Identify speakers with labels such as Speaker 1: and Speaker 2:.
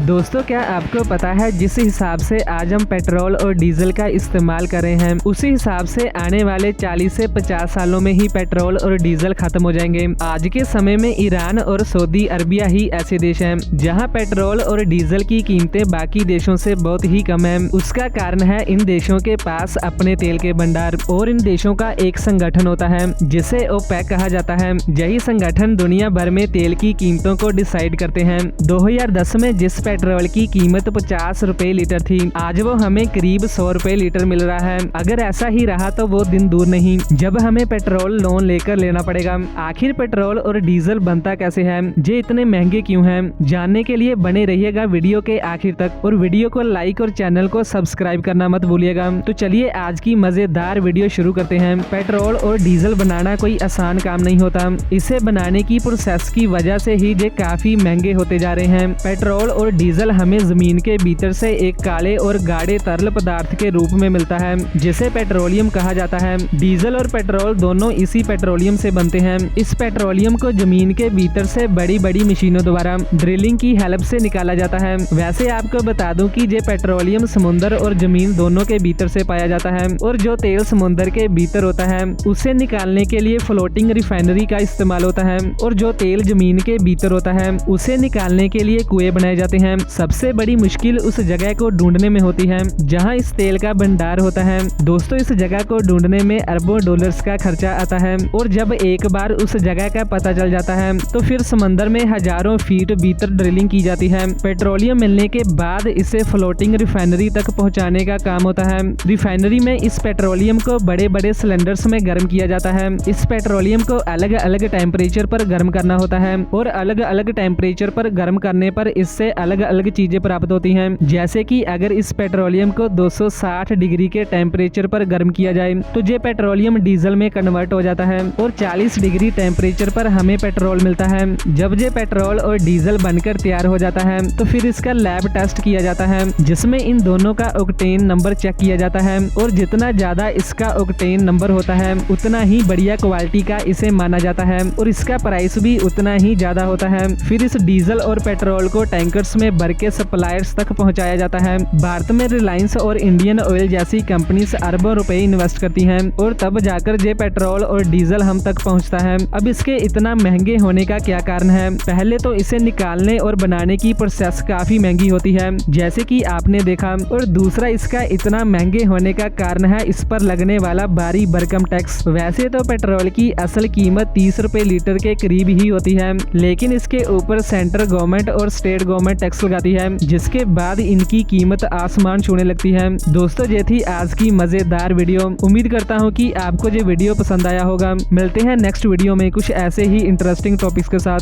Speaker 1: दोस्तों, क्या आपको पता है जिस हिसाब से आज हम पेट्रोल और डीजल का इस्तेमाल कर रहे हैं, उसी हिसाब से आने वाले 40 से 50 सालों में ही पेट्रोल और डीजल खत्म हो जाएंगे। आज के समय में ईरान और सऊदी अरबिया ही ऐसे देश हैं जहां पेट्रोल और डीजल की कीमतें बाकी देशों से बहुत ही कम है। उसका कारण है इन देशों के पास अपने तेल के भंडार और इन देशों का एक संगठन होता है जिसे ओपेक कहा जाता है। यही संगठन दुनिया भर में तेल की कीमतों को डिसाइड करते हैं। 2010 में जिस पेट्रोल की कीमत 50 रुपए लीटर थी, आज वो हमें करीब 100 रुपए लीटर मिल रहा है। अगर ऐसा ही रहा तो वो दिन दूर नहीं जब हमें पेट्रोल लोन लेकर लेना पड़ेगा। आखिर पेट्रोल और डीजल बनता कैसे है, ये इतने महंगे क्यों हैं? जानने के लिए बने रहिएगा वीडियो के आखिर तक और वीडियो को लाइक और चैनल को सब्सक्राइब करना मत भूलिएगा। तो चलिए आज की मजेदार वीडियो शुरू करते हैं। पेट्रोल और डीजल बनाना कोई आसान काम नहीं होता। इसे बनाने की प्रोसेस की वजह से ही ये काफी महंगे होते जा रहे हैं। पेट्रोल और डीजल हमें जमीन के भीतर से एक काले और गाढ़े तरल पदार्थ के रूप में मिलता है जिसे पेट्रोलियम कहा जाता है। डीजल और पेट्रोल दोनों इसी पेट्रोलियम से बनते हैं। इस पेट्रोलियम को जमीन के भीतर से बड़ी बड़ी मशीनों द्वारा ड्रिलिंग की हेल्प से निकाला जाता है। वैसे आपको बता दूं कि ये पेट्रोलियम समुद्र और जमीन दोनों के भीतर से पाया जाता है और जो तेल समुद्र के भीतर होता है उसे निकालने के लिए फ्लोटिंग रिफाइनरी का इस्तेमाल होता है और जो तेल जमीन के भीतर होता है उसे निकालने के लिए कुएं बनाए जाते हैं। सबसे बड़ी मुश्किल उस जगह को ढूंढने में होती है जहां इस तेल का भंडार होता है। दोस्तों, इस जगह को ढूंढने में अरबों डॉलर्स का खर्चा आता है और जब एक बार उस जगह का पता चल जाता है तो फिर समंदर में हजारों फीट भीतर ड्रिलिंग की जाती है। पेट्रोलियम मिलने के बाद इसे फ्लोटिंग रिफाइनरी तक पहुंचाने का काम होता है। रिफाइनरी में इस पेट्रोलियम को बड़े बड़े सिलेंडर्स में गर्म किया जाता है। इस पेट्रोलियम को अलग अलग टेम्परेचर पर गर्म करना होता है और अलग अलग टेम्परेचर पर गर्म करने पर इससे अलग अलग चीजें प्राप्त होती हैं। जैसे कि अगर इस पेट्रोलियम को 260 डिग्री के टेम्परेचर पर गर्म किया जाए तो ये पेट्रोलियम डीजल में कन्वर्ट हो जाता है और 40 डिग्री टेम्परेचर पर हमें पेट्रोल मिलता है। जब ये पेट्रोल और डीजल बनकर तैयार हो जाता है तो फिर इसका लैब टेस्ट किया जाता है जिसमें इन दोनों का ऑक्टेन नंबर चेक किया जाता है और जितना ज्यादा इसका ऑक्टेन नंबर होता है उतना ही बढ़िया क्वालिटी का इसे माना जाता है और इसका प्राइस भी उतना ही ज्यादा होता है। फिर इस डीजल और पेट्रोल को टैंकर्स में भर के सप्लायर्स तक पहुंचाया जाता है। भारत में रिलायंस और इंडियन ऑयल जैसी कंपनीज अरबों रुपए इन्वेस्ट करती हैं और तब जाकर ये पेट्रोल और डीजल हम तक पहुंचता है। अब इसके इतना महंगे होने का क्या कारण है? पहले तो इसे निकालने और बनाने की प्रोसेस काफी महंगी होती है जैसे कि आपने देखा, और दूसरा इसका इतना महंगे होने का कारण है इस पर लगने वाला भारी भरकम टैक्स। वैसे तो पेट्रोल की असल कीमत 30 रुपए लीटर के करीब ही होती है, लेकिन इसके ऊपर सेंट्रल गवर्नमेंट और स्टेट गवर्नमेंट टैक्स लगाती है जिसके बाद इनकी कीमत आसमान छूने लगती है। दोस्तों, ये थी आज की मजेदार वीडियो। उम्मीद करता हूँ कि आपको ये वीडियो पसंद आया होगा। मिलते हैं नेक्स्ट वीडियो में कुछ ऐसे ही इंटरेस्टिंग टॉपिक्स के साथ।